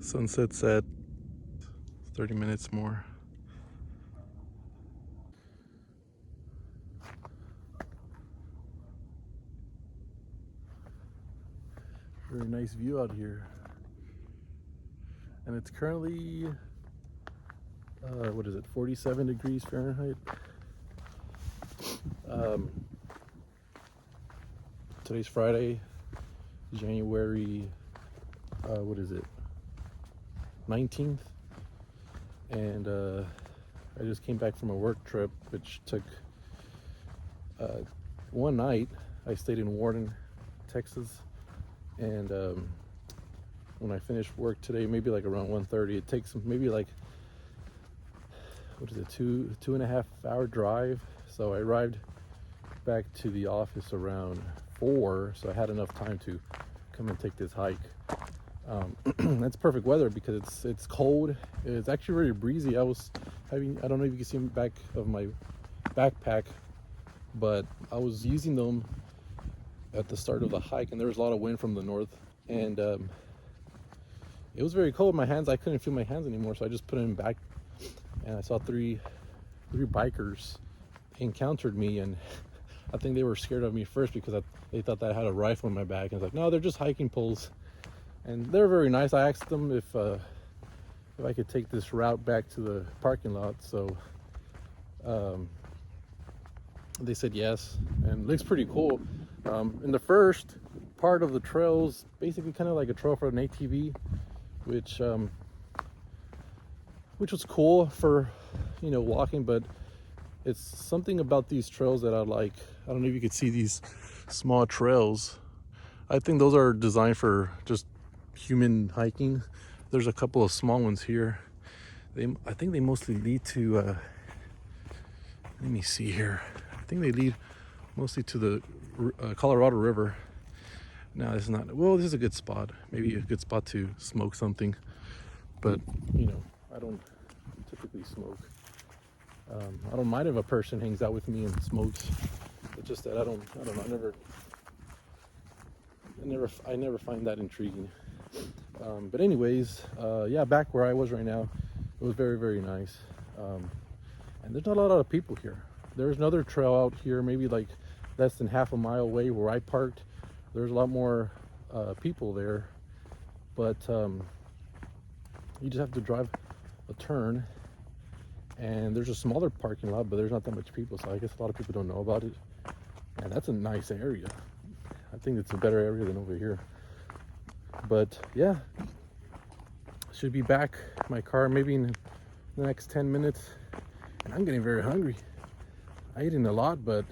Sunset's at 30 minutes more. Very nice view out here. And it's currently, what is it, 47 degrees Fahrenheit. Today's Friday, January, what is it, 19th. And I just came back from a work trip, which took one night. I stayed in Warden, Texas. And when I finished work today, maybe like around 1:30, it takes maybe like, what is it, two and a half hour drive. So I arrived back to the office around 4, so I had enough time to come and take this hike. That's perfect weather because it's cold. It's actually very breezy. I don't know if you can see the back of my backpack, but I was using them at the start of the hike, and there was a lot of wind from the north, and it was very cold. My hands, I couldn't feel my hands anymore, so I just put them back, and I saw three bikers encountered me, and I think they were scared of me first because they thought that I had a rifle in my back. And I was like, no, they're just hiking poles, and they're very nice. I asked them if I could take this route back to the parking lot, so they said yes, and it looks pretty cool. In the first part of the trails, basically kind of like a trail for an ATV, which was cool for, walking, but it's something about these trails that I like. I don't know if you could see these small trails. I think those are designed for just human hiking. There's a couple of small ones here. I think they mostly lead to, let me see here. I think they lead mostly to the Colorado River. Now this is not, well, this is a good spot. Maybe a good spot to smoke something. But, I don't typically smoke. I don't mind if a person hangs out with me and smokes. It's just that I don't know, I never find that intriguing. But anyways, yeah, back where I was right now, it was very, very nice. And there's not a lot of people here. There's another trail out here, maybe like less than half a mile away where I parked. There's a lot more people there, but you just have to drive a turn, and there's a smaller parking lot, but there's not that much people, so I guess a lot of people don't know about it. And that's a nice area. I think it's a better area than over here. But yeah, should be back in my car maybe in the next 10 minutes, and I'm getting very hungry. I eaten a lot, but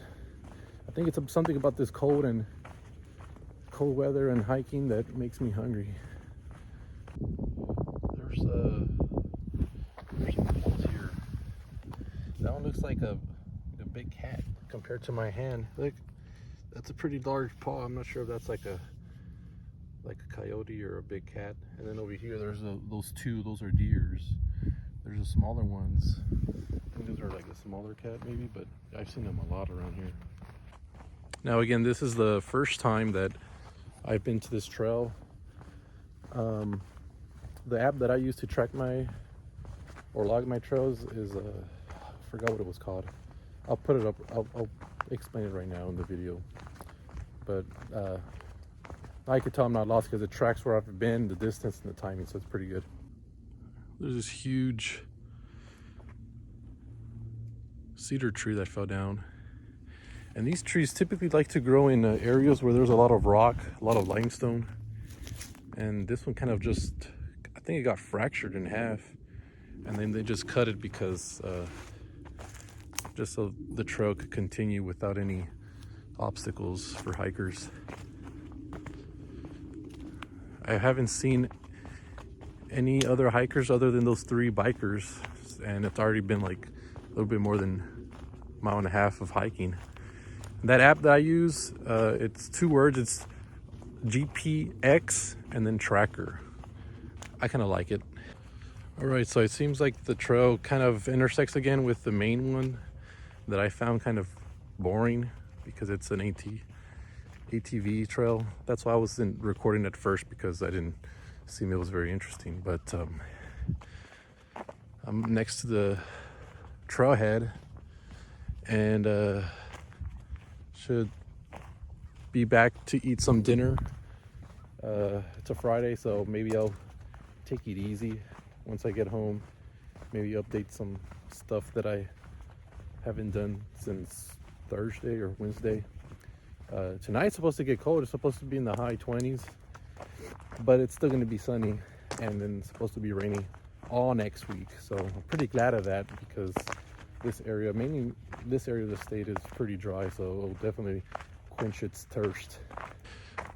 I think it's something about this cold cold weather and hiking that makes me hungry. There's some poles here. That one looks like a big cat compared to my hand. Look, that's a pretty large paw. I'm not sure if that's like a coyote or a big cat. And then over here, there's those are deers. There's the smaller ones. I think those are like a smaller cat maybe, but I've seen them a lot around here. Now again, this is the first time that I've been to this trail. The app that I use to track or log my trails is, I forgot what it was called. I'll put it up, I'll explain it right now in the video. But I could tell I'm not lost because it tracks where I've been, the distance and the timing, so it's pretty good. There's this huge cedar tree that fell down. And these trees typically like to grow in areas where there's a lot of rock, a lot of limestone. And this one kind of just, I think it got fractured in half. And then they just cut it because just so the trail could continue without any obstacles for hikers. I haven't seen any other hikers other than those 3 bikers, and it's already been like a little bit more than a mile and a half of hiking. That app that I use, it's 2 words. It's GPX and then tracker. I kind of like it. All right, so it seems like the trail kind of intersects again with the main one that I found kind of boring because it's an ATV trail. That's why I wasn't recording at first, because I didn't seemed it was very interesting. But I'm next to the trailhead, and should be back to eat some dinner. It's a Friday, so maybe I'll take it easy once I get home. Maybe update some stuff that I haven't done since Thursday or Wednesday. Tonight's supposed to get cold. It's supposed to be in the high 20s, but it's still going to be sunny, and then it's supposed to be rainy all next week. So I'm pretty glad of that, because this area, mainly this area of the state, is pretty dry, so it'll definitely quench its thirst.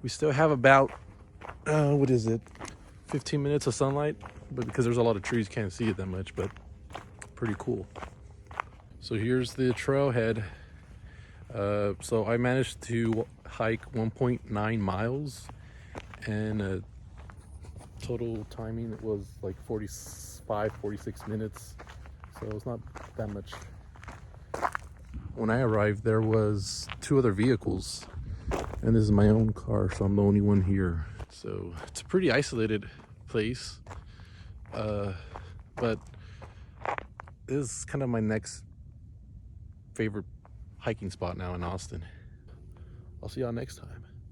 We still have about 15 minutes of sunlight, but because there's a lot of trees, can't see it that much, but pretty cool. So here's the trailhead. So I managed to hike 1.9 miles, and total timing was like 46 minutes, so it's not that much. When I arrived, there was 2 other vehicles, and this is my own car, so I'm the only one here. So it's a pretty isolated place, but this is kind of my next favorite hiking spot now in Austin. I'll see y'all next time.